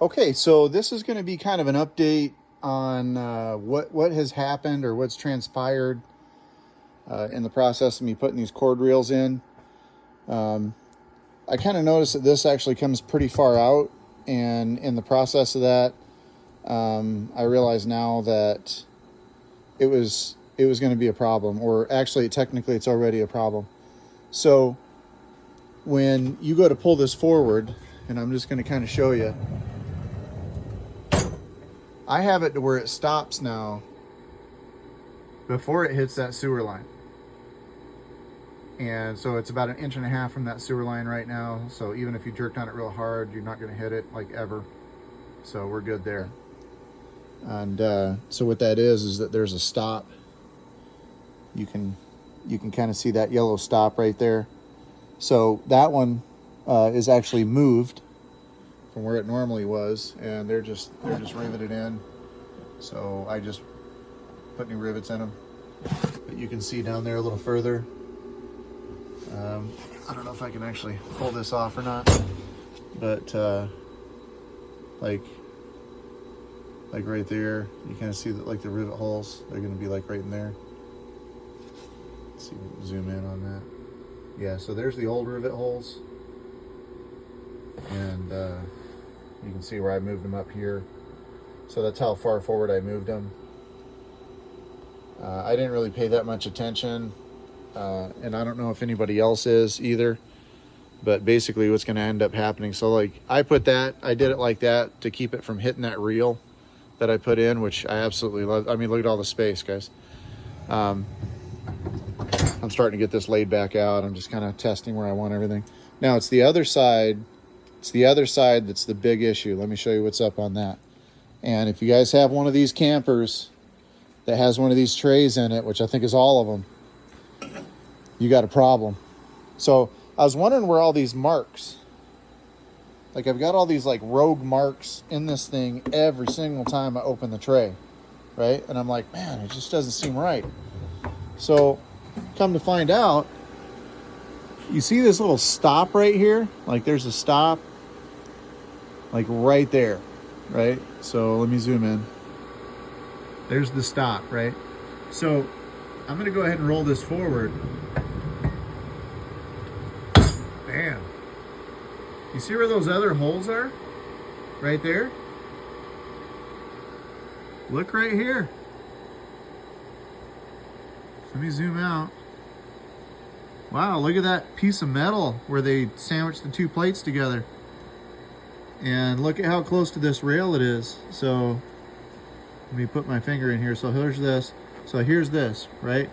Okay, so this is going to be kind of an update on what has happened or what's transpired in the process of me putting these cord reels in. I kind of noticed that this actually comes pretty far out, and in the process of that, I realize now that it was going to be a problem, or actually technically it's already a problem. So when you go to pull this forward, and I'm just going to kind of show you, I have it to where it stops now before it hits that sewer line. And so it's about 1.5 inches from that sewer line right now. So even if you jerked on it real hard, you're not going to hit it like ever. So we're good there. And so what that is that there's a stop. You can kind of see that yellow stop right there. So that one is actually moved from where it normally was, and they're just riveted in. So I just put new rivets in them. But you can see down there a little further. I don't know if I can actually pull this off or not, but like right there, you kind of see that, like the rivet holes, they're going to be like right in there. Let's see if we can zoom in on that. Yeah, so there's the old rivet holes, and you can see where I moved them up here. So that's how far forward I moved them. I didn't really pay that much attention, and I don't know if anybody else is either, but basically what's going to end up happening, so like I did it like that to keep it from hitting that reel that I put in, which I absolutely love. I mean, look at all the space, guys. I'm starting to get this laid back out. I'm just kind of testing where I want everything. Now it's the other side. It's the other side that's the big issue. Let me show you what's up on that. And if you guys have one of these campers that has one of these trays in it, which I think is all of them, you got a problem. So I was wondering where all these marks, like I've got all these like rogue marks in this thing every single time I open the tray, right? And I'm like, man, it just doesn't seem right. So come to find out, you see this little stop right here? Like there's a stop like right there, right? So let me zoom in. There's the stop, right? So I'm gonna go ahead and roll this forward. Bam. You see where those other holes are? Right there? Look right here. So let me zoom out. Wow, look at that piece of metal where they sandwiched the two plates together. And look at how close to this rail it is. So let me put my finger in here. So here's this. So here's this, right?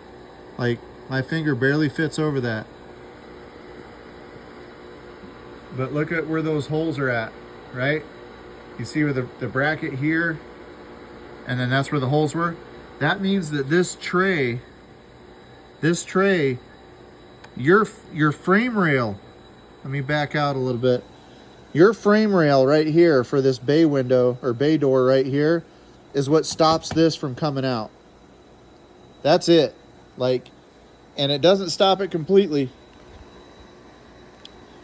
Like my finger barely fits over that. But look at where those holes are at, right? You see where the bracket here, and then that's where the holes were. That means that this tray, your frame rail, let me back out a little bit. Your frame rail right here for this bay window or bay door right here is what stops this from coming out. That's it. Like, and it doesn't stop it completely.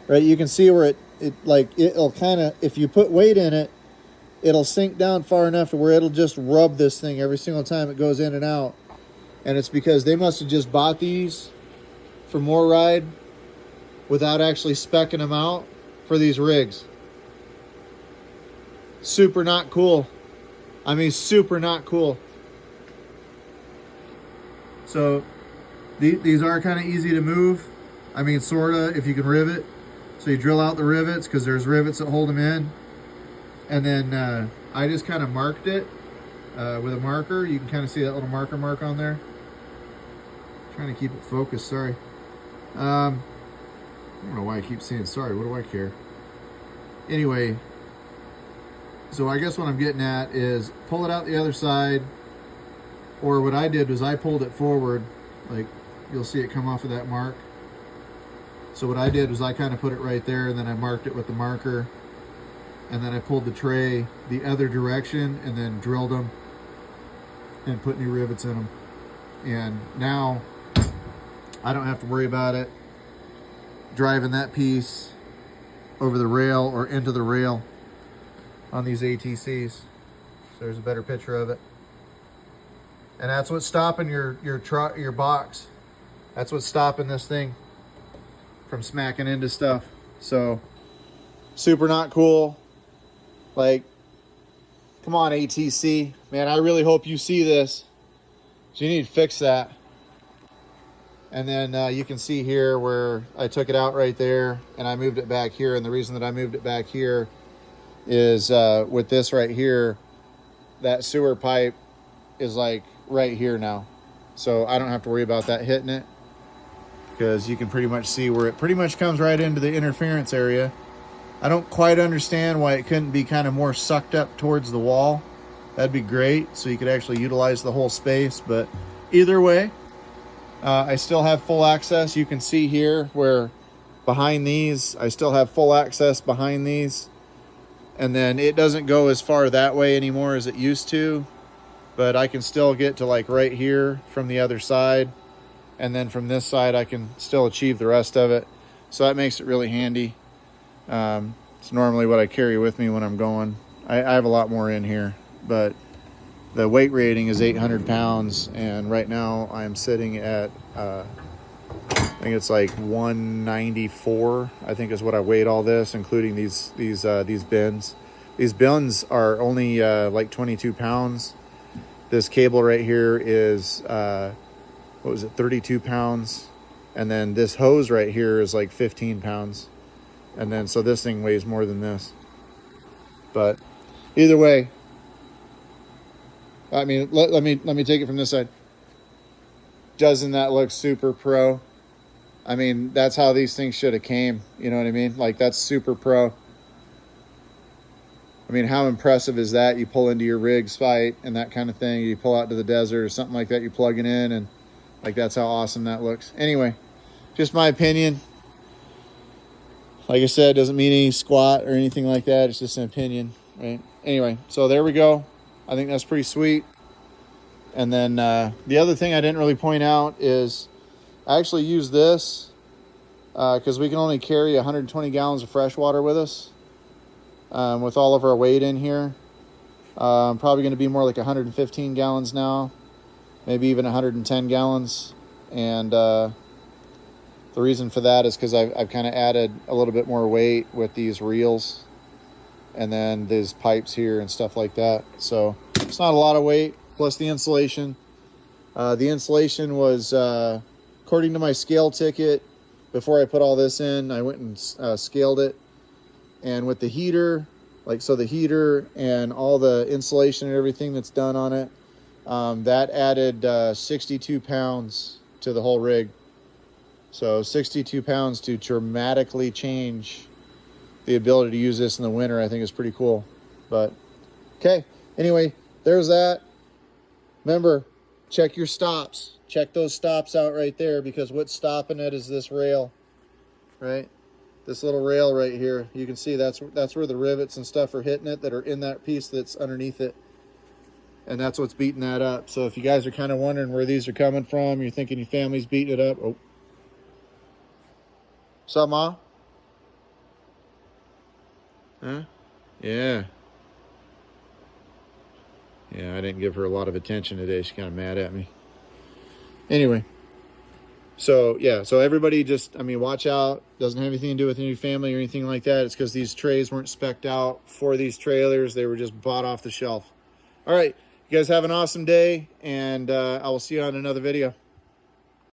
Right, you can see where it'll kind of, if you put weight in it, it'll sink down far enough to where it'll just rub this thing every single time it goes in and out. And it's because they must have just bought these for more ride without actually speccing them out for these rigs. Super not cool. I mean, super not cool. So these are kind of easy to move. I mean, sorta, if you can rivet. So you drill out the rivets because there's rivets that hold them in. And then I just kind of marked it with a marker. You can kind of see that little marker mark on there. Trying to keep it focused, sorry. I don't know why I keep saying sorry, what do I care? Anyway, so I guess what I'm getting at is pull it out the other side, or what I did was I pulled it forward, like you'll see it come off of that mark. So what I did was I kind of put it right there, and then I marked it with the marker, and then I pulled the tray the other direction and then drilled them and put new rivets in them. And now I don't have to worry about it driving that piece over the rail or into the rail. on these ATCs. So there's a better picture of it. And that's what's stopping your box. That's what's stopping this thing from smacking into stuff. So super not cool. Like, come on, ATC. Man, I really hope you see this. So you need to fix that. And then you can see here where I took it out right there and I moved it back here. And the reason that I moved it back here is with this right here, that sewer pipe is like right here now. So I don't have to worry about that hitting it, because you can pretty much see where it pretty much comes right into the interference area. I don't quite understand why it couldn't be kind of more sucked up towards the wall. That'd be great, so you could actually utilize the whole space. But either way, I still have full access. You can see here where behind these, I still have full access behind these. And then it doesn't go as far that way anymore as it used to, but I can still get to like right here from the other side. And then from this side, I can still achieve the rest of it. So that makes it really handy. It's normally what I carry with me when I'm going. I have a lot more in here, but the weight rating is 800 pounds. And right now I'm sitting at, I think it's like 194, I think is what I weighed all this, including these bins. These bins are only like 22 pounds. This cable right here is, what was it, 32 pounds. And then this hose right here is like 15 pounds. And then, so this thing weighs more than this. But either way, I mean, let me take it from this side. Doesn't that look super pro? I mean, that's how these things should have came. You know what I mean? Like, that's super pro. I mean, how impressive is that? You pull into your rig site and that kind of thing. You pull out to the desert or something like that. You plug it in, and like, that's how awesome that looks. Anyway, just my opinion. Like I said, doesn't mean any squat or anything like that. It's just an opinion, right? Anyway, so there we go. I think that's pretty sweet. And then the other thing I didn't really point out is I actually use this because we can only carry 120 gallons of fresh water with us with all of our weight in here. Probably going to be more like 115 gallons now, maybe even 110 gallons. And the reason for that is because I've kind of added a little bit more weight with these reels and then these pipes here and stuff like that. So it's not a lot of weight, plus the insulation. The insulation was, according to my scale ticket, before I put all this in, I went and scaled it. And with the heater, like, so the heater and all the insulation and everything that's done on it, that added 62 pounds to the whole rig. So 62 pounds to dramatically change the ability to use this in the winter, I think is pretty cool. But okay, anyway, there's that. Remember, check your stops. Check those stops out right there, because what's stopping it is this rail, right? This little rail right here. You can see that's where the rivets and stuff are hitting it that are in that piece that's underneath it. And that's what's beating that up. So if you guys are kind of wondering where these are coming from, you're thinking your family's beating it up. Oh. What's up, Ma? Huh? Yeah. Yeah, I didn't give her a lot of attention today. She's kind of mad at me. Anyway. So, yeah. So everybody just, I mean, watch out. Doesn't have anything to do with any family or anything like that. It's because these trays weren't spec'd out for these trailers. They were just bought off the shelf. All right. You guys have an awesome day, and I will see you on another video.